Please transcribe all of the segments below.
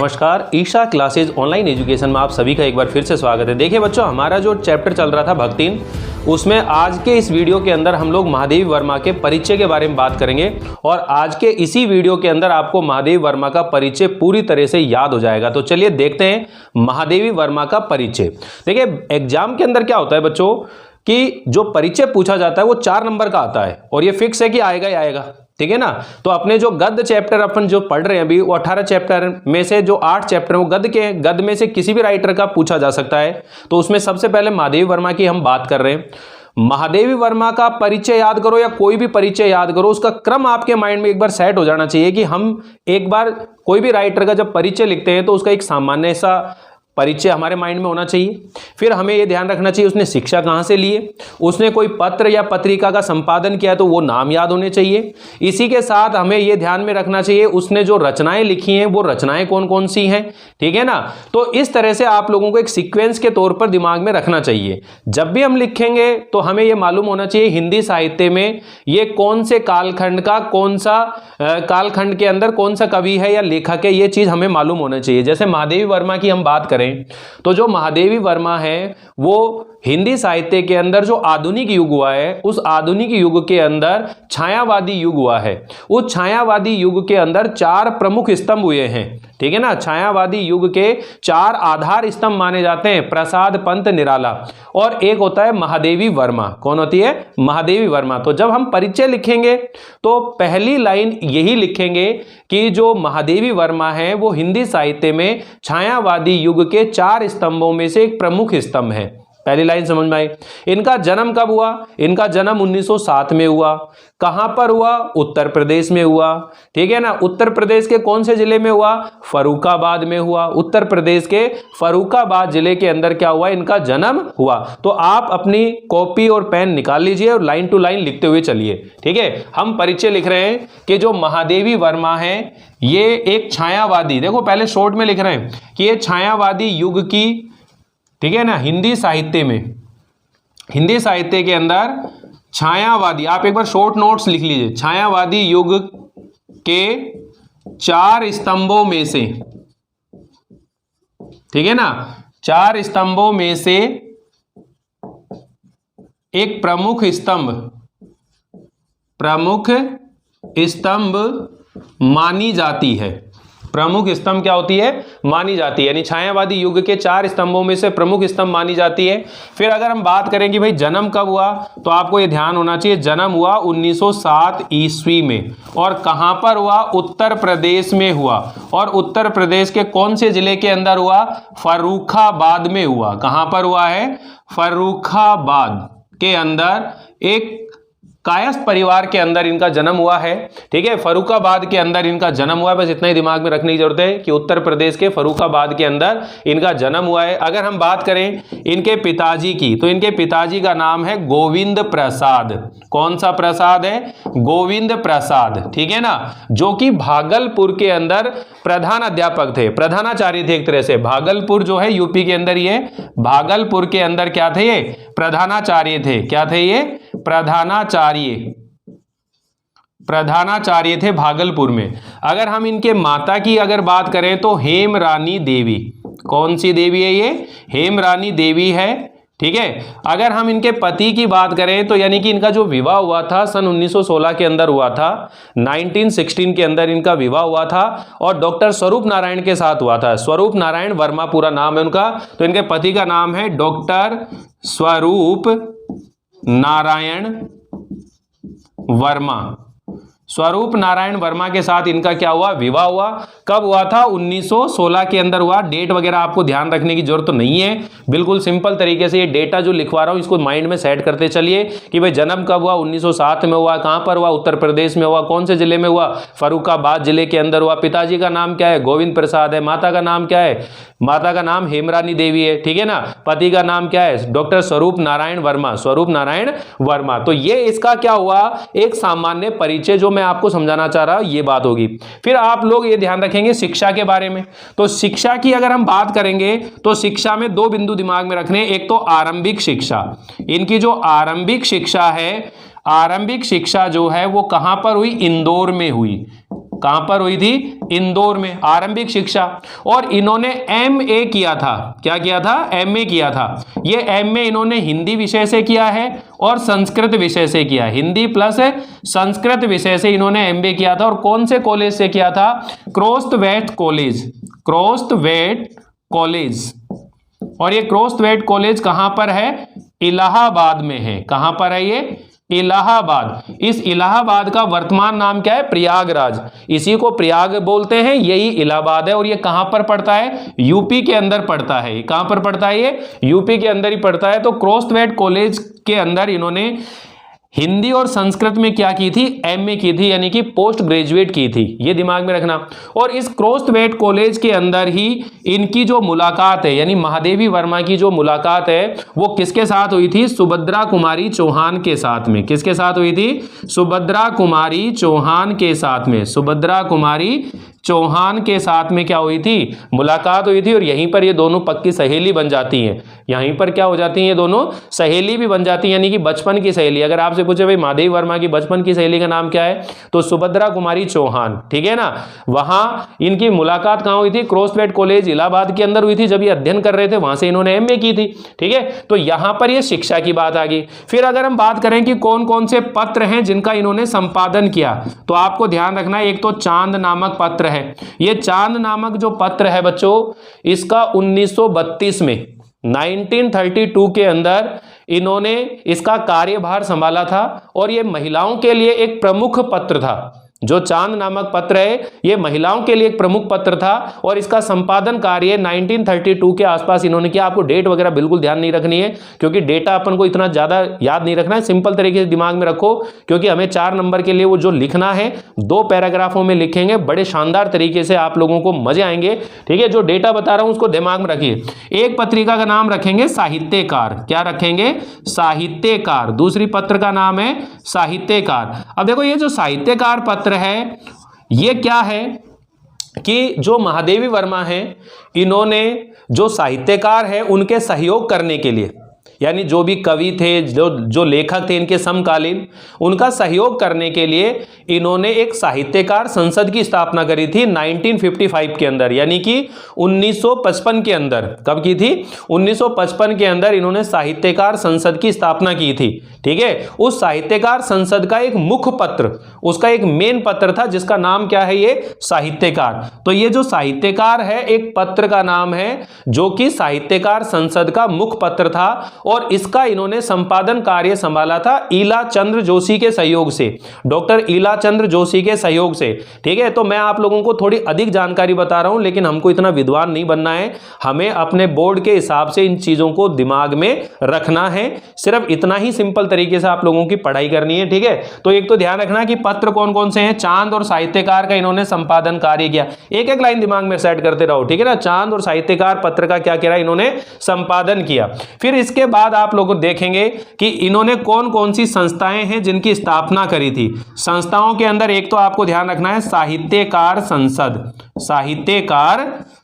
नमस्कार, Isha classes online education में आप सभी का एक बार फिर से स्वागत है। देखिए बच्चों, हमारा जो चैप्टर चल रहा था भक्तिन, उसमें आज के इस वीडियो के अंदर हम लोग महादेवी वर्मा के परिचय के बारे में बात करेंगे और आज के इसी वीडियो के अंदर आपको महादेवी वर्मा का परिचय पूरी तरह से याद हो जाएगा। तो चलिए देखते हैं महादेवी वर्मा का परिचय। देखिए एग्जाम के अंदर क्या होता है बच्चों कि जो परिचय पूछा जाता है वो 4 नंबर का आता है और ये फिक्स है कि आएगा ही आएगा, ठीक है ना। तो अपने जो गद्य चैप्टर अपन जो पढ़ रहे हैं अभी, वो 18 चैप्टर में से जो 8 चैप्टर वो गद्य के हैं। गद्य में से किसी भी राइटर का पूछा जा सकता है। तो उसमें सबसे पहले महादेवी वर्मा की हम बात कर रहे हैं। महादेवी वर्मा का परिचय याद करो या कोई भी परिचय याद करो, उसका क्रम आपके माइंड में एक बार सेट हो जाना चाहिए कि हम एक बार कोई भी राइटर का जब परिचय लिखते हैं तो उसका एक सामान्य सा परिचय हमारे माइंड में होना चाहिए। फिर हमें यह ध्यान रखना चाहिए उसने शिक्षा कहाँ से लिए, उसने कोई पत्र या पत्रिका का संपादन किया तो वो नाम याद होने चाहिए। इसी के साथ हमें यह ध्यान में रखना चाहिए उसने जो रचनाएं लिखी हैं वो रचनाएं कौन कौन सी हैं, ठीक है ना। तो इस तरह से आप लोगों को एक सीक्वेंस के तौर पर दिमाग में रखना चाहिए। जब भी हम लिखेंगे तो हमें यह मालूम होना चाहिए हिंदी साहित्य में ये कौन से कालखंड का कौन सा कालखंड के अंदर कौन सा कवि है या लेखक है, ये चीज हमें मालूम होना चाहिए। जैसे महादेवी वर्मा की हम बात करें तो जो महादेवी वर्मा है वो हिंदी साहित्य के अंदर जो आधुनिक युग हुआ है, उस आधुनिक युग के अंदर छायावादी युग हुआ है। उस छायावादी युग के अंदर 4 प्रमुख स्तंभ हुए हैं, ठीक है ना। छायावादी युग के 4 आधार स्तंभ माने जाते हैं, प्रसाद, पंत, निराला, और एक होता है महादेवी वर्मा। कौन होती है? महादेवी वर्मा। तो जब हम परिचय लिखेंगे तो पहली लाइन यही लिखेंगे कि जो महादेवी वर्मा है वो हिंदी साहित्य में छायावादी युग के 4 स्तंभों में से एक प्रमुख स्तंभ है। पहली लाइन समझ में आई। इनका जन्म कब हुआ? इनका जन्म 1907 में हुआ। कहां पर हुआ? उत्तर प्रदेश में हुआ, ठीक है ना। उत्तर प्रदेश के कौन से जिले में हुआ? फर्रुखाबाद में हुआ। उत्तर प्रदेश के फर्रुखाबाद जिले के अंदर क्या हुआ? इनका जन्म हुआ। तो आप अपनी कॉपी और पेन निकाल लीजिए और लाइन टू लाइन लिखते हुए चलिए, ठीक है। हम परिचय लिख रहे हैं कि जो महादेवी वर्मा है ये एक छायावादी, देखो पहले शॉर्ट में लिख रहे हैं कि ये छायावादी युग की, ठीक है ना, हिंदी साहित्य में, हिंदी साहित्य के अंदर छायावादी, आप एक बार शॉर्ट नोट्स लिख लीजिए, छायावादी युग के 4 स्तंभों में से, ठीक है ना, 4 स्तंभों में से एक प्रमुख स्तंभ मानी जाती है। प्रमुख स्तंभ क्या होती है? मानी जाती है। यानी छायावादी युग के 4 स्तंभों में से प्रमुख स्तंभ मानी जाती है। फिर अगर हम बात करें कि भाई जन्म कब हुआ, तो आपको यह ध्यान होना चाहिए जन्म हुआ 1907 ईस्वी में। और कहां पर हुआ? उत्तर प्रदेश में हुआ। और उत्तर प्रदेश के कौन से जिले के अंदर हुआ? फर्रुखाबाद में हुआ। कहां पर हुआ है? फर्रुखाबाद के अंदर एक कायस्थ परिवार के अंदर इनका जन्म हुआ है, ठीक है। फर्रुखाबाद के अंदर इनका जन्म हुआ है। बस इतना ही दिमाग में रखने की जरूरत है कि उत्तर प्रदेश के फर्रुखाबाद के अंदर इनका जन्म हुआ है। अगर हम बात करें इनके पिताजी की, तो इनके पिताजी का नाम है गोविंद प्रसाद। कौन सा प्रसाद है? गोविंद प्रसाद, ठीक है ना, जो कि भागलपुर के अंदर प्रधान अध्यापक थे, प्रधानाचार्य थे एक तरह से। भागलपुर जो है यूपी के अंदर, ये भागलपुर के अंदर क्या थे? ये प्रधानाचार्य थे। क्या थे ये? प्रधानाचार्य थे भागलपुर में। अगर हम इनके माता की अगर बात करें तो हेमरानी देवी। कौन सी देवी है ये? हेमरानी देवी है, ठीक है। अगर हम इनके पति की बात करें तो यानी कि इनका जो विवाह हुआ था सन 1916 के अंदर हुआ था, 1916 के अंदर इनका विवाह हुआ था और डॉक्टर स्वरूप नारायण के साथ हुआ था। स्वरूप नारायण वर्मा पूरा नाम है उनका। तो इनके पति का नाम है डॉक्टर स्वरूप नारायण वर्मा। स्वरूप नारायण वर्मा के साथ इनका क्या हुआ? विवाह हुआ। कब हुआ था? 1916 के अंदर हुआ। डेट वगैरह आपको ध्यान रखने की जरूरत तो नहीं है, बिल्कुल सिंपल तरीके से ये डेटा जो लिखवा रहा हूं इसको माइंड में सेट करते चलिए कि भाई जन्म कब हुआ? 1907 में हुआ। कहां पर हुआ? उत्तर प्रदेश में हुआ। कौन से जिले में हुआ? फर्रुखाबाद जिले के अंदर हुआ। पिताजी का नाम क्या है? गोविंद प्रसाद है। माता का नाम क्या है? माता का नाम हेमरानी देवी है, ठीक है ना। पति का नाम क्या है? डॉक्टर स्वरूप नारायण वर्मा। स्वरूप नारायण वर्मा। तो ये इसका क्या हुआ? एक सामान्य परिचय जो मैं आपको समझाना चाह रहा हूं, ये बात होगी। फिर आप लोग ये ध्यान रखेंगे शिक्षा के बारे में। तो शिक्षा की अगर हम बात करेंगे तो शिक्षा में 2 बिंदु दिमाग में रखने। एक तो आरंभिक शिक्षा, इनकी जो आरंभिक शिक्षा है, आरंभिक शिक्षा जो है वो कहां पर हुई? इंदौर में हुई। कहां पर हुई थी? इंदौर में, आरंभिक शिक्षा। और इन्होंने एमए किया था। क्या किया था? एमए किया था। ये एमए इन्होंने हिंदी विषय से किया है और संस्कृत विषय से किया। हिंदी प्लस संस्कृत विषय से इन्होंने एमए किया था। और कौन से कॉलेज से किया था? क्रोस्टवेट कॉलेज, क्रोस्टवेट कॉलेज। और ये क्रोस्टवेट कॉलेज कहां पर है? इलाहाबाद में है। कहां पर है ये? इलाहाबाद। इस इलाहाबाद का वर्तमान नाम क्या है? प्रयागराज। इसी को प्रयाग बोलते हैं, यही इलाहाबाद है। और ये कहां पर पड़ता है? यूपी के अंदर पड़ता है। कहां पर पड़ता है? ये यूपी के अंदर ही पड़ता है। तो क्रोस्टवेट कॉलेज के अंदर इन्होंने हिंदी और संस्कृत में क्या की थी? एमए की थी, यानी कि पोस्ट ग्रेजुएट की थी। ये दिमाग में रखना। और इस क्रोस्टवेट कॉलेज के अंदर ही इनकी जो मुलाकात है, यानी महादेवी वर्मा की जो मुलाकात है, वो किसके साथ हुई थी? सुभद्रा कुमारी चौहान के साथ में। किसके साथ हुई थी? सुभद्रा कुमारी चौहान के साथ में। सुभद्रा कुमारी चौहान के साथ में क्या हुई थी? मुलाकात हुई थी। और यहीं पर ये दोनों पक्की सहेली बन जाती हैं। यहीं पर क्या हो जाती हैं? ये दोनों सहेली भी बन जाती हैं, यानी कि बचपन की सहेली। अगर आपसे पूछे भाई महादेवी वर्मा की बचपन की सहेली का नाम क्या है, तो सुभद्रा कुमारी चौहान, ठीक है ना। वहां इनकी मुलाकात कहां हुई थी? क्रोस्टवेट कॉलेज इलाहाबाद के अंदर हुई थी। जब ये अध्ययन कर रहे थे वहां से इन्होंने एमए की थी, ठीक है। तो यहां पर ये शिक्षा की बात आ गई। फिर अगर हम बात करें कि कौन कौन से पत्र हैं जिनका इन्होंने संपादन किया, तो आपको ध्यान रखना है, एक तो चांद नामक पत्र है। ये चांद नामक जो पत्र है बच्चों, इसका 1932 में 1932 के अंदर इन्होंने इसका कार्यभार संभाला था। और ये महिलाओं के लिए एक प्रमुख पत्र था। जो चांद नामक पत्र है, ये महिलाओं के लिए एक प्रमुख पत्र था। और इसका संपादन कार्य 1932 के आसपास इन्होंने किया। आपको डेट वगैरह बिल्कुल ध्यान नहीं रखनी है, क्योंकि डेटा अपन को इतना ज्यादा याद नहीं रखना है। सिंपल तरीके से दिमाग में रखो, क्योंकि हमें 4 नंबर के लिए वो जो लिखना है 2 पैराग्राफों में लिखेंगे, बड़े शानदार तरीके से, आप लोगों को मजे आएंगे, ठीक है। जो डेटा बता रहा हूं उसको दिमाग में रखिए। एक पत्रिका का नाम रखेंगे साहित्यकार। क्या रखेंगे? साहित्यकार। दूसरी पत्र का नाम है साहित्यकार। अब देखो, ये जो साहित्यकार पत्र है, ये क्या है कि जो महादेवी वर्मा है, इन्होंने जो साहित्यकार है उनके सहयोग करने के लिए, यानी जो भी कवि थे, जो लेखक थे इनके समकालीन, उनका सहयोग करने के लिए इन्होंने एक साहित्यकार संसद की स्थापना करी थी 1955 के अंदर, यानी कि 1955 के अंदर। कब की थी? 1955 के अंदर इन्होंने साहित्यकार संसद की स्थापना की थी, ठीक है। उस साहित्यकार संसद का एक मुख्य पत्र, उसका एक मेन पत्र था, जिसका नाम क्या है? ये साहित्यकार। तो ये जो साहित्यकार है, एक पत्र का नाम है, जो कि साहित्यकार संसद का मुख्य पत्र था। और इसका इन्होंने संपादन कार्य संभाला था ईला चंद्र जोशी के सहयोग से, डॉक्टर ईला चंद्र जोशी के सहयोग से, ठीक है। तो मैं आप लोगों को थोड़ी अधिक जानकारी बता रहा हूं, लेकिन हमको इतना विद्वान नहीं बनना है। हमें अपने बोर्ड के हिसाब से इन चीजों को दिमाग में रखना है। सिर्फ इतना ही सिंपल तरीके से आप लोगों की पढ़ाई करनी है, ठीक है। तो एक तो ध्यान रखना कि पत्र कौन कौन से हैं। चांद और साहित्यकार का इन्होंने संपादन कार्य किया। एक एक लाइन दिमाग में सेट करते रहो, ठीक है ना। चांद और साहित्यकार पत्र का क्या किया? इन्होंने संपादन किया। फिर इसके बाद आप लोग देखेंगे कि इन्होंने कौन कौन सी संस्थाएं हैं जिनकी स्थापना करी थी। संस्थाओं के अंदर एक तो आपको ध्यान रखना है साहित्यकार संसद, साहित्यकार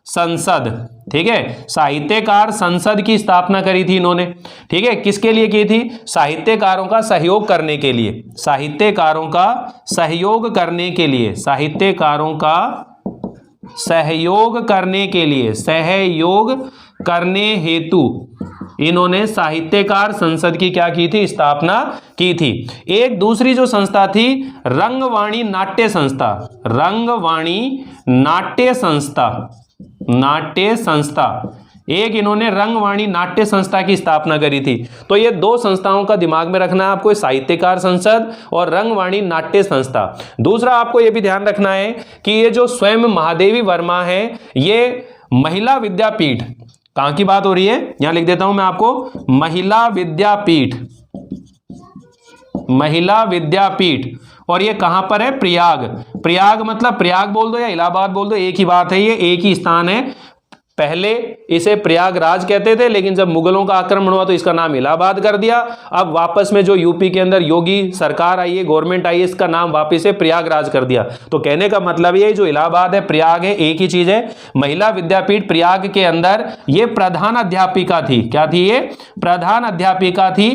संसद, ठीक है। साहित्यकार संसद की स्थापना करी थी इन्होंने, ठीक है। किसके लिए की थी? साहित्यकारों का सहयोग करने के लिए, साहित्यकारों का सहयोग करने के लिए, साहित्यकारों का सहयोग करने के लिए, सहयोग करने हेतु इन्होंने साहित्यकार संसद की क्या की थी? स्थापना की थी। एक दूसरी जो संस्था थी, रंगवाणी नाट्य संस्था, रंगवाणी नाट्य संस्था, नाट्य संस्था। एक इन्होंने रंगवाणी नाट्य संस्था की स्थापना करी थी। तो ये 2 संस्थाओं का दिमाग में रखना है आपको, साहित्यकार संसद और रंगवाणी नाट्य संस्था। दूसरा आपको ये भी ध्यान रखना है कि ये जो स्वयं महादेवी वर्मा है, ये महिला विद्यापीठ, कहां की बात हो रही है? यहां लिख देता हूं मैं आपको, महिला विद्यापीठ, महिला विद्यापीठ। और ये कहां पर है? प्रयाग। प्रयाग मतलब प्रयाग बोल दो या इलाहाबाद बोल दो, एक ही बात है, ये एक ही स्थान है। पहले इसे प्रयागराज कहते थे, लेकिन जब मुगलों का आक्रमण हुआ तो इसका नाम इलाहाबाद कर दिया। अब वापस में जो यूपी के अंदर योगी सरकार आई है, गवर्नमेंट आई है, इसका नाम वापस से प्रयागराज कर दिया। तो कहने का मतलब ये जो इलाहाबाद है, प्रयाग है, एक ही चीज है। महिला विद्यापीठ प्रयाग के अंदर ये प्रधान अध्यापिका थी। क्या थी ये? प्रधान अध्यापिका थी।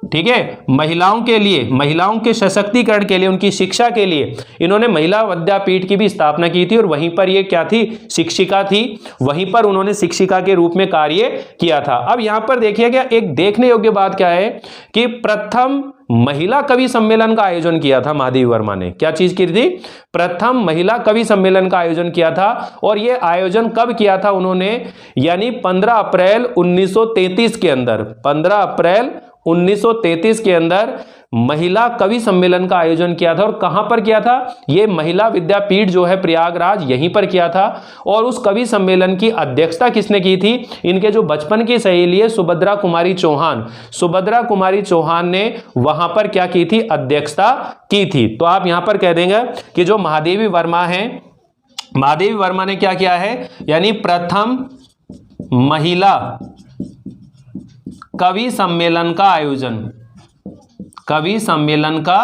ठीक है, महिलाओं के लिए, महिलाओं के सशक्तिकरण के लिए, उनकी शिक्षा के लिए इन्होंने महिला विद्यापीठ की भी स्थापना की थी और वहीं पर ये क्या थी, शिक्षिका थी, वहीं पर उन्होंने शिक्षिका के रूप में कार्य किया था। अब यहां पर देखिएगा एक देखने योग्य बात क्या है कि प्रथम महिला कवि सम्मेलन का आयोजन किया था महादेवी वर्मा ने। क्या चीज की थी, प्रथम महिला कवि सम्मेलन का आयोजन किया था। और यह आयोजन कब किया था उन्होंने, यानी 15 अप्रैल 1933 के अंदर, 15 अप्रैल 1933 के अंदर महिला कवि सम्मेलन का आयोजन किया था। और कहां पर किया था, यह महिला विद्यापीठ जो है प्रयागराज, यहीं पर किया था। और उस कवि सम्मेलन की अध्यक्षता किसने की थी, इनके जो बचपन की सहेली है सुभद्रा कुमारी चौहान, सुभद्रा कुमारी चौहान ने वहां पर क्या की थी, अध्यक्षता की थी। तो आप यहां पर कह देंगे कि जो महादेवी वर्मा है, महादेवी वर्मा ने क्या किया है, यानी प्रथम महिला कवि सम्मेलन का आयोजन, कवि सम्मेलन का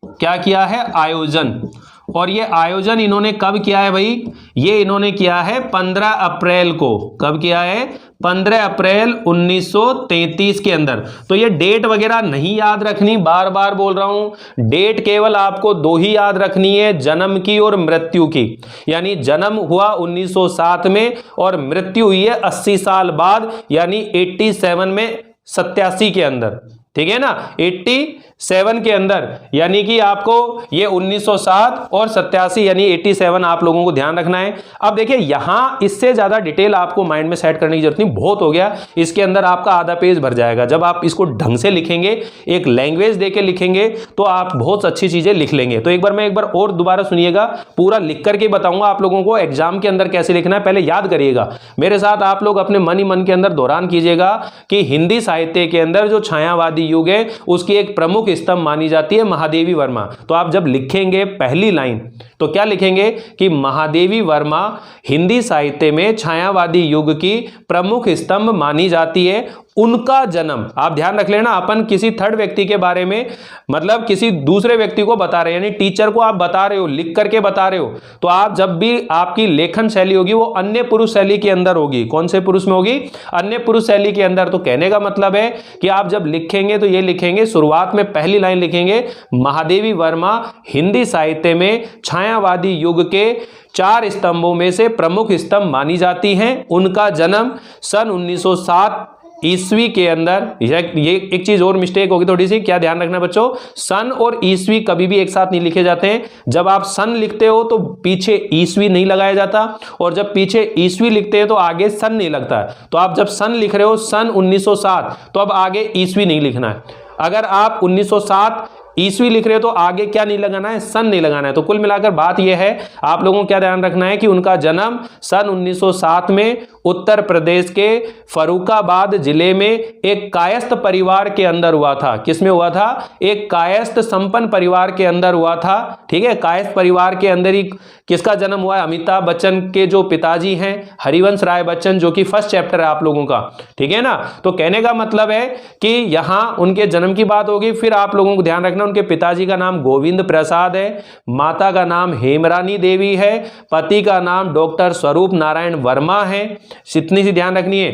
क्या किया है, आयोजन। और ये आयोजन इन्होंने कब किया है भाई, ये इन्होंने किया है 15 अप्रैल को। कब किया है, 15 अप्रैल 1933 के अंदर। तो ये डेट वगैरह नहीं याद रखनी, बार बार बोल रहा हूं, डेट केवल आपको 2 ही याद रखनी है, जन्म की और मृत्यु की। यानी जन्म हुआ 1907 में और मृत्यु हुई है 80 साल बाद, यानी 87 में, 87 के अंदर, ठीक है ना, 87 के अंदर। यानी कि आपको ये 1907 और 87 यानी 87 आप लोगों को ध्यान रखना है। अब देखिए यहां इससे ज्यादा डिटेल आपको माइंड में सेट करने की जरूरत नहीं, बहुत हो गया, इसके अंदर आपका आधा पेज भर जाएगा। जब आप इसको ढंग से लिखेंगे, एक लैंग्वेज देके लिखेंगे, तो आप बहुत अच्छी चीजें लिख लेंगे। तो एक बार और दोबारा सुनिएगा, पूरा लिख करके बताऊंगा आप लोगों को एग्जाम के अंदर कैसे लिखना है। पहले याद करिएगा मेरे साथ, आप लोग अपने मन ही मन के अंदर दोहरान कीजिएगा कि हिंदी साहित्य के अंदर जो छायावादी युग है उसकी एक प्रमुख स्तंभ मानी जाती है महादेवी वर्मा। तो आप जब लिखेंगे पहली लाइन तो क्या लिखेंगे कि महादेवी वर्मा हिंदी साहित्य में छायावादी युग की प्रमुख स्तंभ मानी जाती है। उनका जन्म, आप ध्यान रख लेना, अपन किसी थर्ड व्यक्ति के बारे में, मतलब किसी दूसरे व्यक्ति को बता रहे हैं, यानी टीचर को आप बता रहे हो, लिख करके बता रहे हो, तो आप जब भी आपकी लेखन शैली होगी वो अन्य पुरुष शैली के अंदर होगी। कौन से पुरुष में होगी, अन्य पुरुष शैली के अंदर। तो कहने का मतलब है कि आप जब लिखेंगे तो ये लिखेंगे, शुरुआत में पहली लाइन लिखेंगे, महादेवी वर्मा हिंदी साहित्य में छायावादी युग के 4 स्तंभों में से प्रमुख स्तंभ मानी जाती हैं। उनका जन्म सन 1907 ईस्वी के अंदर। ये एक चीज और मिस्टेक होगी थोड़ी सी, क्या ध्यान रखना बच्चों, सन और ईस्वी कभी भी एक साथ नहीं लिखे जाते हैं। जब आप सन लिखते हो तो पीछे ईस्वी नहीं लगाया जाता, और जब पीछे ईस्वी लिखते हैं तो आगे सन नहीं लगता। तो आप जब सन लिख रहे हो सन 1907, तो अब आगे ईस्वी नहीं लिखना है। अगर आप 1907 ईस्वी लिख रहे हो तो आगे क्या नहीं लगाना है, सन नहीं लगाना है। तो कुल मिलाकर बात यह है, आप लोगों को क्या ध्यान रखना है कि उनका जन्म सन 1907 में उत्तर प्रदेश के फर्रुखाबाद जिले में एक कायस्थ परिवार के अंदर हुआ था। किसमें हुआ था, एक कायस्थ संपन्न परिवार के अंदर हुआ था। ठीक है, कायस्थ परिवार के अंदर ही किसका जन्म हुआ है, अमिताभ बच्चन के जो पिताजी हैं हरिवंश राय बच्चन, जो कि फर्स्ट चैप्टर है आप लोगों का, ठीक है ना। तो कहने का मतलब है कि यहां उनके जन्म की बात होगी। फिर आप लोगों को ध्यान रखना, उनके पिताजी का नाम गोविंद प्रसाद है, माता का नाम हेमरानी देवी है, पति का नाम डॉक्टर स्वरूप नारायण वर्मा है। इतनी सी ध्यान रखनी है,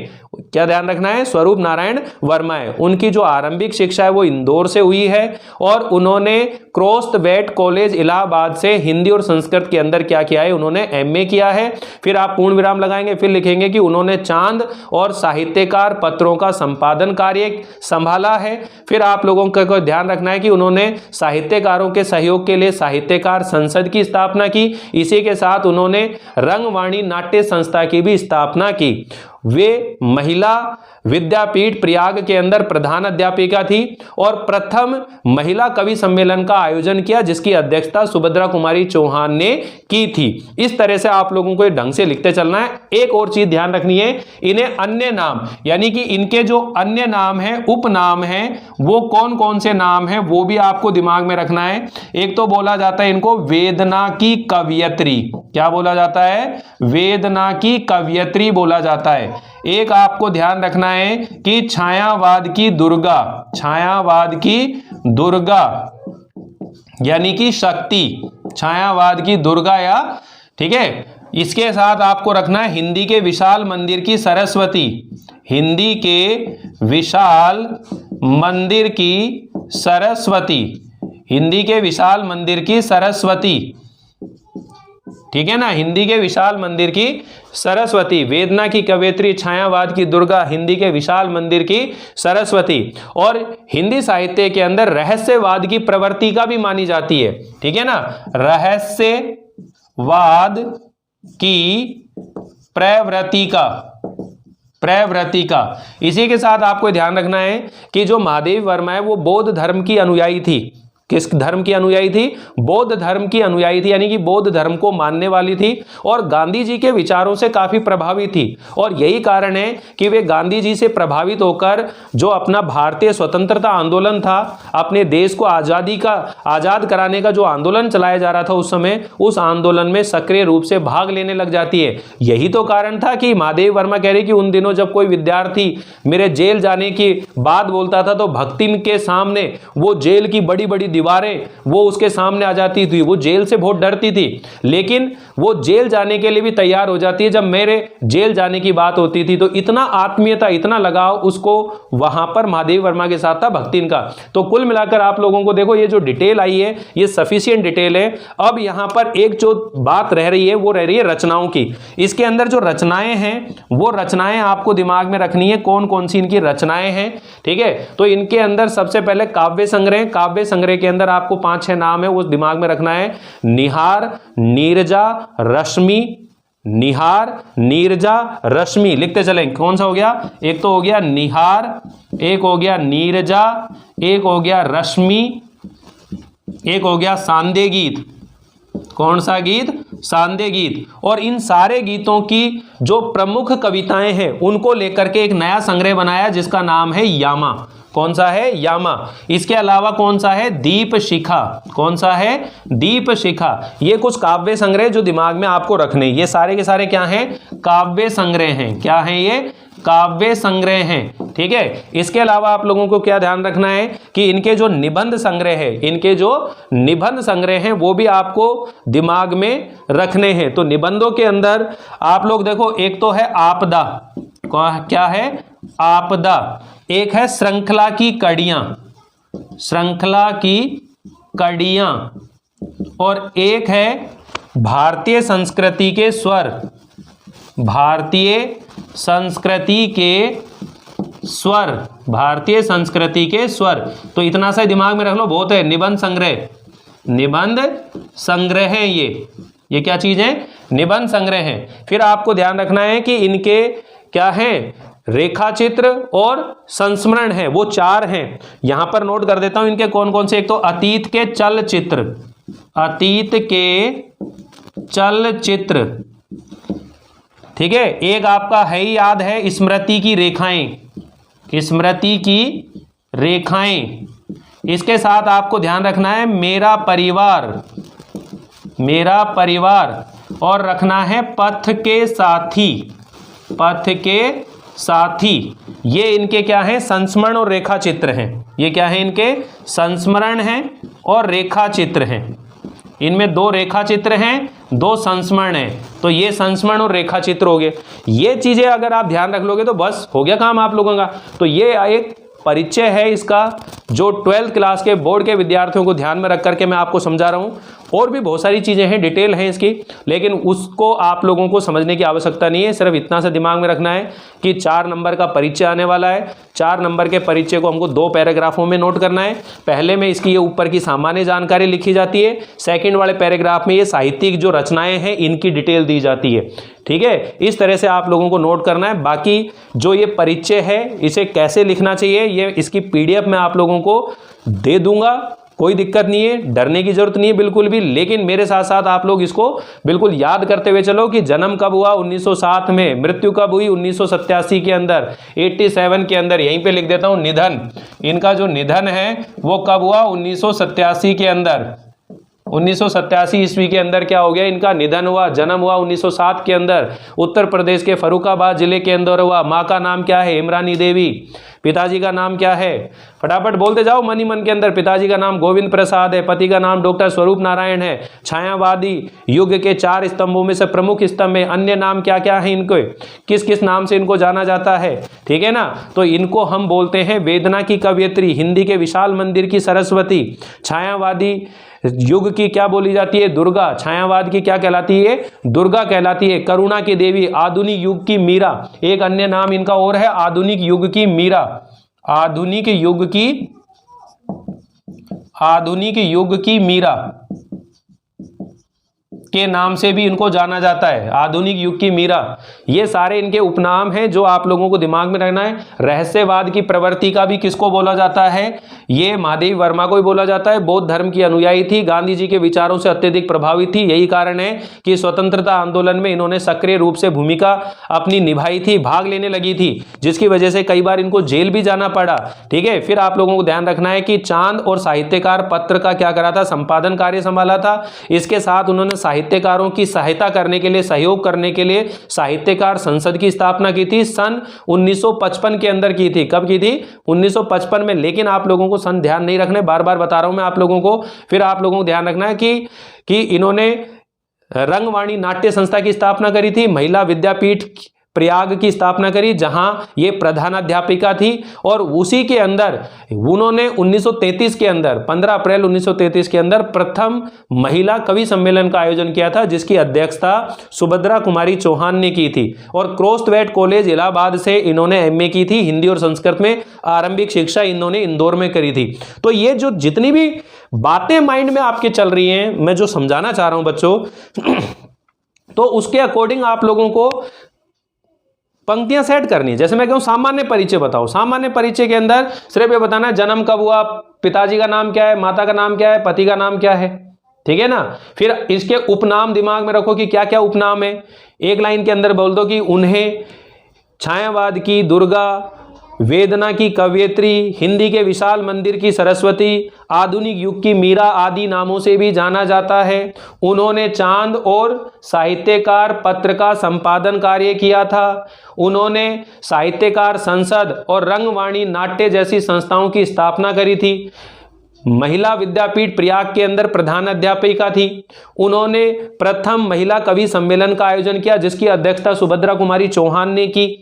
क्या ध्यान रखना है, स्वरूप नारायण वर्मा है। उनकी जो आरंभिक शिक्षा है वो इंदौर से हुई है, और उन्होंने क्रॉस्ट वेट कॉलेज इलाहाबाद से हिंदी और संस्कृत के अंदर क्या किया है, उन्होंने एमए किया है। फिर आप पूर्ण विराम लगाएंगे, फिर लिखेंगे कि उन्होंने चांद और साहित्यकार पत्रों का संपादन कार्य संभाला है। फिर आप लोगों को ध्यान रखना है कि उन्होंने साहित्यकारों के सहयोग के लिए साहित्यकार संसद की स्थापना की। इसी के साथ उन्होंने रंगवाणी नाट्य संस्था की भी स्थापना की। वे महिला विद्यापीठ प्रयाग के अंदर प्रधान अध्यापिका थी और प्रथम महिला कवि सम्मेलन का आयोजन किया, जिसकी अध्यक्षता सुभद्रा कुमारी चौहान ने की थी। इस तरह से आप लोगों को ढंग से लिखते चलना है। एक और चीज ध्यान रखनी है, इन्हें अन्य नाम, यानी कि इनके जो अन्य नाम है, उपनाम है, वो कौन कौन से नाम है वो भी आपको दिमाग में रखना है। एक तो बोला जाता है इनको वेदना की कवयित्री। क्या बोला जाता है, वेदना की कवयित्री बोला जाता है। एक आपको ध्यान रखना है कि छायावाद की दुर्गा, छायावाद की दुर्गा यानी कि शक्ति, छायावाद की दुर्गा, या ठीक है। इसके साथ आपको रखना है हिंदी के विशाल मंदिर की सरस्वती, हिंदी के विशाल मंदिर की सरस्वती, हिंदी के विशाल मंदिर की सरस्वती, ठीक है ना, हिंदी के विशाल मंदिर की सरस्वती। वेदना की कवयित्री, छायावाद की दुर्गा, हिंदी के विशाल मंदिर की सरस्वती। और हिंदी साहित्य के अंदर रहस्यवाद की प्रवर्तिका भी मानी जाती है, ठीक है ना, रहस्यवाद की प्रवृत्तिका। इसी के साथ आपको ध्यान रखना है कि जो महादेवी वर्मा है वो बौद्ध धर्म की अनुयायी थी। किस धर्म की अनुयायी थी? बौद्ध धर्म की अनुयायी थी, यानी कि बौद्ध धर्म को मानने वाली थी और गांधी जी के विचारों से काफी प्रभावित थी। और यही कारण है कि वे गांधी जी से प्रभावित होकर जो अपना भारतीय स्वतंत्रता आंदोलन था, अपने देश को आजाद कराने का जो आंदोलन चलाया जा रहा था उस समय, उस आंदोलन में सक्रिय रूप से भाग लेने लग जाती है। यही तो कारण था कि महादेवी वर्मा कह रही कि उन दिनों जब कोई विद्यार्थी मेरे जेल जाने की बात बोलता था तो भक्तिन के सामने वो जेल की बड़ी बड़ी दीवारें वो उसके सामने आ जाती थी। वो जेल से बहुत डरती थी, लेकिन वो जेल जाने के लिए भी तैयार हो जाती है जब मेरे जेल जाने की बात होती थी। तो इतना आत्मीयता, इतना लगाव उसको वहां पर महादेवी वर्मा के साथ था, भक्तिन का। तो कुल मिलाकर आप लोगों को देखो, ये जो डिटेल आई है ये सफिशिएंट डिटेल है। अब यहां पर एक जो बात रह रही है वो रह रही है रचनाओं की। इसके अंदर जो रचनाएं हैं वो रचनाएं आपको दिमाग में रखनी है, कौन कौन सी इनकी रचनाएं हैं, ठीक है। तो इनके अंदर सबसे पहले काव्य संग्रह के अंदर आपको 5-6 नाम है वो दिमाग में रखना है। निहार, नीरजा, रश्मि, निहार, नीरजा, रश्मि, लिखते चलें। कौन सा हो गया? एक तो हो गया निहार, एक हो गया नीरजा, एक हो गया रश्मि, एक हो गया सांदे गीत। कौन सा गीत? सांदे गीत। और इन सारे गीतों की जो प्रमुख कविताएं हैं उनको लेकर के एक नया संग्रह बनाया जिसका नाम है यामा। कौन सा है? यामा। इसके अलावा कौन सा है? दीप शिखा। कौन सा है? दीप शिखा। ये कुछ काव्य संग्रह जो दिमाग में आपको रखने, ये सारे के सारे क्या हैं? काव्य संग्रह हैं। क्या हैं ये? काव्य संग्रह हैं, ठीक है। इसके अलावा आप लोगों को क्या ध्यान रखना है कि इनके जो निबंध संग्रह है, इनके जो निबंध संग्रह हैं वो भी आपको दिमाग में रखने हैं। तो निबंधों के अंदर आप लोग देखो, एक तो है आपदा। क्या है? आपदा। एक है श्रृंखला की कड़ियां, श्रृंखला की कड़ियां। और एक है भारतीय संस्कृति के स्वर, भारतीय संस्कृति के स्वर, भारतीय संस्कृति के स्वर। तो इतना सा दिमाग में रख लो, बहुत है। निबंध संग्रह, निबंध संग्रह है ये क्या चीज है? निबंध संग्रह है। फिर आपको ध्यान रखना है कि इनके क्या है? रेखा चित्र और संस्मरण है, वो 4 हैं। यहां पर नोट कर देता हूं इनके कौन कौन से। एक तो अतीत के चलचित्र, अतीत के चलचित्र, ठीक है। एक आपका है ही याद है, स्मृति की रेखाएं, स्मृति की रेखाएं। इसके साथ आपको ध्यान रखना है मेरा परिवार, मेरा परिवार। और रखना है पथ के साथी, पथ के साथी। ये इनके क्या है? संस्मरण और रेखा चित्र हैं। ये क्या है? इनके संस्मरण हैं और रेखा चित्र हैं। इनमें 2 रेखा चित्र हैं, 2 संस्मरण हैं। तो ये संस्मरण और रेखा चित्र हो गए। ये चीजें अगर आप ध्यान रख लोगे तो बस हो गया काम आप लोगों का। तो ये एक परिचय है इसका, जो 12th क्लास के बोर्ड के विद्यार्थियों को ध्यान में रख करके मैं आपको समझा रहा हूँ। और भी बहुत सारी चीज़ें हैं, डिटेल हैं इसकी, लेकिन उसको आप लोगों को समझने की आवश्यकता नहीं है। सिर्फ इतना सा दिमाग में रखना है कि 4 नंबर का परिचय आने वाला है। 4 नंबर के परिचय को हमको 2 पैराग्राफों में नोट करना है। पहले में इसकी ये ऊपर की सामान्य जानकारी लिखी जाती है, सेकंड वाले पैराग्राफ में ये साहित्यिक जो रचनाएं हैं इनकी डिटेल दी जाती है, ठीक है। इस तरह से आप लोगों को नोट करना है। बाकी जो ये परिचय है इसे कैसे लिखना चाहिए, ये इसकी PDF मैं आप लोगों को दे दूंगा, कोई दिक्कत नहीं है, डरने की जरूरत नहीं है बिल्कुल भी। लेकिन मेरे साथ साथ आप लोग इसको बिल्कुल याद करते हुए चलो कि जन्म कब हुआ? 1907 में। मृत्यु कब हुई? 1987 के अंदर, 87 के अंदर। यहीं पे लिख देता हूं निधन, इनका जो निधन है वो कब हुआ? 1987 के अंदर। 1987 ईस्वी के अंदर क्या हो गया, इनका निधन हुआ। जन्म हुआ 1907 के अंदर उत्तर प्रदेश के फर्रुखाबाद जिले के अंदर हुआ। माँ का नाम क्या है, इमरानी देवी। पिताजी का नाम क्या है, फटाफट बोलते जाओ मन ही मन के अंदर। पिताजी का नाम गोविंद प्रसाद है, पति का नाम डॉक्टर स्वरूप नारायण है। छायावादी युग के 4 स्तंभों में से प्रमुख स्तंभ है। अन्य नाम क्या क्या है इनके, किस किस नाम से इनको जाना जाता है, ठीक है ना। तो इनको हम बोलते हैं वेदना की कवयित्री, हिंदी के विशाल मंदिर की सरस्वती। छायावादी युग की क्या बोली जाती है, दुर्गा। छायावाद की क्या कहलाती है, दुर्गा कहलाती है। करुणा की देवी, आधुनिक युग की मीरा। एक अन्य नाम इनका और है आधुनिक युग की मीरा। आधुनिक युग की मीरा के नाम से भी इनको जाना जाता है, आधुनिक युग की मीरा। ये सारे इनके उपनाम हैं जो आप लोगों को दिमाग में रखना है। रहस्यवाद की प्रवृत्ति का भी किसको बोला जाता है, ये महादेवी वर्मा को ही बोला जाता है। बौद्ध धर्म की अनुयायी थी, गांधी जी के विचारों से अत्यधिक प्रभावित थी। यही कारण है कि स्वतंत्रता आंदोलन में इन्होंने सक्रिय रूप से भूमिका अपनी निभाई थी, भाग लेने लगी थी, जिसकी वजह से कई बार इनको जेल भी जाना पड़ा, ठीक है। फिर आप लोगों को ध्यान रखना है कि चांद और साहित्यकार पत्र का क्या करा था, संपादन कार्य संभाला था। इसके साथ उन्होंने साहित्यकारों की सहायता करने के लिए, सहयोग करने के लिए साहित्यकार संसद की स्थापना की थी। सन 1955 के अंदर की थी। कब की थी, 1955 में। लेकिन आप लोगों को सन ध्यान नहीं रखने, बार बार बता रहा हूं मैं आप लोगों को। फिर आप लोगों को ध्यान रखना है कि इन्होंने रंगवाणी नाट्य संस्था की स्थापना करी थी। महिला विद्यापीठ प्रयाग की स्थापना करी, जहां ये प्रधानाध्यापिका थी। और उसी के अंदर उन्होंने 1933 के अंदर 15 अप्रैल 1933 के अंदर प्रथम महिला कवि सम्मेलन का आयोजन किया था, जिसकी अध्यक्षता सुभद्रा कुमारी चौहान ने की थी। और क्रोस्टवेट कॉलेज इलाहाबाद से इन्होंने एमए की थी, हिंदी और संस्कृत में। आरंभिक शिक्षा इन्होंने इंदौर में करी थी। तो ये जो जितनी भी बातें माइंड में आपके चल रही हैं, मैं जो समझाना चाह रहा हूं बच्चों, तो उसके अकॉर्डिंग आप लोगों को पंक्तियां सेट करनी है। जैसे मैं कहूं सामान्य परिचय बताओ, सामान्य परिचय के अंदर सिर्फ ये बताना है जन्म कब हुआ, पिताजी का नाम क्या है, माता का नाम क्या है, पति का नाम क्या है, ठीक है ना। फिर इसके उपनाम दिमाग में रखो कि क्या क्या उपनाम है। एक लाइन के अंदर बोल दो कि उन्हें छायावाद की दुर्गा, वेदना की कवयित्री, हिंदी के विशाल मंदिर की सरस्वती, आधुनिक युग की मीरा आदि नामों से भी जाना जाता है। उन्होंने चांद और साहित्यकार पत्र का संपादन कार्य किया था। उन्होंने साहित्यकार संसद और रंगवाणी नाट्य जैसी संस्थाओं की स्थापना करी थी। महिला विद्यापीठ प्रयाग के अंदर प्रधान अध्यापिका थी। उन्होंने प्रथम महिला कवि सम्मेलन का आयोजन किया, जिसकी अध्यक्षता सुभद्रा कुमारी चौहान ने की।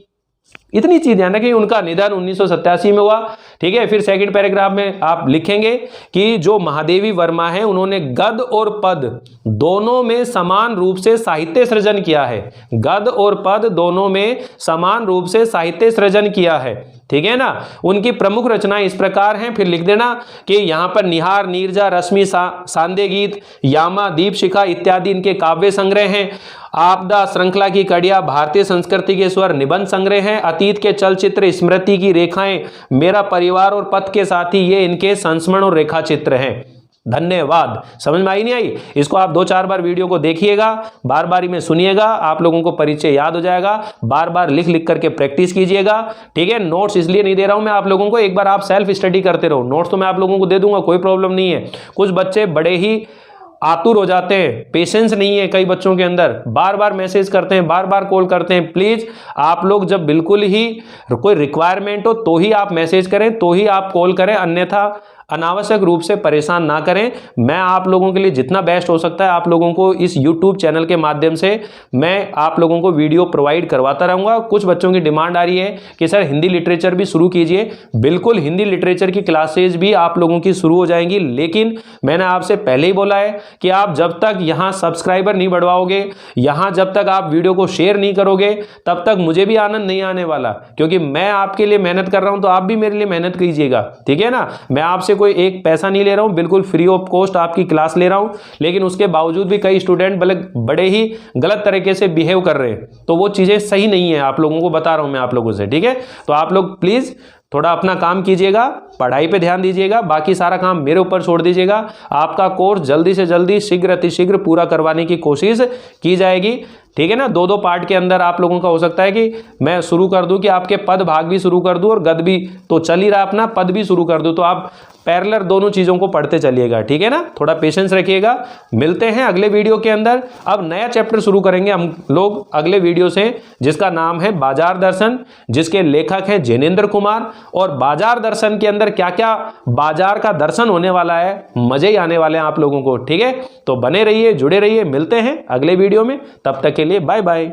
इतनी चीज ध्यान रखें। उनका निधन 1987 में हुआ, ठीक है। फिर सेकंड पैराग्राफ में आप लिखेंगे कि जो महादेवी वर्मा है, उन्होंने गद और पद दोनों में समान रूप से साहित्य सृजन किया है। गद और पद दोनों में समान रूप से साहित्य सृजन किया है, ठीक है ना। उनकी प्रमुख रचनाएं इस प्रकार हैं, फिर लिख देना कि यहां पर निहार, नीरजा, रश्मि, सांदे गीत, यामा, दीप शिखा इत्यादि इनके काव्य संग्रह हैं। आपदा, श्रृंखला की कड़िया, भारतीय संस्कृति के स्वर निबंध संग्रह हैं। अतीत के चलचित्र, स्मृति की रेखाएं, मेरा परिवार और पथ के साथी, ये इनके संस्मरण और रेखा चित्र हैं। धन्यवाद। समझ में आई नहीं आई, इसको आप 2-4 बार वीडियो को देखिएगा, बार बारी में सुनिएगा, आप लोगों को परिचय याद हो जाएगा। बार बार लिख लिख करके प्रैक्टिस कीजिएगा, ठीक है। नोट्स इसलिए नहीं दे रहा हूं मैं आप लोगों को, एक बार आप सेल्फ स्टडी करते रहो। नोट्स तो मैं आप लोगों को दे दूंगा, कोई प्रॉब्लम नहीं है। कुछ बच्चे बड़े ही आतुर हो जाते हैं, पेशेंस नहीं है कई बच्चों के अंदर, बार बार मैसेज करते हैं, बार बार कॉल करते हैं। प्लीज आप लोग जब बिल्कुल ही कोई रिक्वायरमेंट हो तो ही आप मैसेज करें, तो ही आप कॉल करें, अन्यथा अनावश्यक रूप से परेशान ना करें। मैं आप लोगों के लिए जितना बेस्ट हो सकता है आप लोगों को इस YouTube चैनल के माध्यम से मैं आप लोगों को वीडियो प्रोवाइड करवाता रहूँगा। कुछ बच्चों की डिमांड आ रही है कि सर हिंदी लिटरेचर भी शुरू कीजिए। बिल्कुल हिंदी लिटरेचर की क्लासेज भी आप लोगों की शुरू हो जाएंगी, लेकिन मैंने आपसे पहले ही बोला है कि आप जब तक यहाँ सब्सक्राइबर नहीं बढ़वाओगे, यहाँ जब तक आप वीडियो को शेयर नहीं करोगे, तब तक मुझे भी आनंद नहीं आने वाला। क्योंकि मैं आपके लिए मेहनत कर रहा हूँ तो आप भी मेरे लिए मेहनत कीजिएगा, ठीक है ना। मैं आपसे कोई एक पैसा नहीं ले रहा हूं, बिल्कुल फ्री ऑफ कॉस्ट आपकी क्लास ले रहा हूं। लेकिन उसके बावजूद भी कई स्टूडेंट बड़े ही गलत तरीके से बिहेव कर रहे हैं, तो वो चीजें सही नहीं है। आप लोगों को बता रहा हूं मैं आप लोगों से, ठीक है। तो आप लोग प्लीज थोड़ा अपना काम कीजिएगा, पढ़ाई पे ध्यान दीजिएगा, बाकी सारा काम मेरे ऊपर छोड़ दीजिएगा। आपका कोर्स जल्दी से जल्दी, शीघ्र अतिशीघ्र पूरा करवाने की कोशिश की जाएगी, ठीक है ना। 2-2 पार्ट के अंदर आप लोगों का हो सकता है कि मैं शुरू कर दूं कि आपके पद भाग भी शुरू कर दूं और गद भी तो चल ही रहा अपना, पद भी शुरू कर दूं। तो आप पैरेलल दोनों चीज़ों को पढ़ते चलिएगा, ठीक है ना। थोड़ा पेशेंस रखिएगा। मिलते हैं अगले वीडियो के अंदर। अब नया चैप्टर शुरू करेंगे हम लोग अगले वीडियो से, जिसका नाम है बाजार दर्शन, जिसके लेखक हैं जैनेंद्र कुमार। और बाजार दर्शन के अंदर क्या क्या बाजार का दर्शन होने वाला है, मजे ही आने वाले हैं आप लोगों को, ठीक है। तो बने रहिए, जुड़े रहिए। मिलते हैं अगले वीडियो में, तब तक के लिए बाय बाय।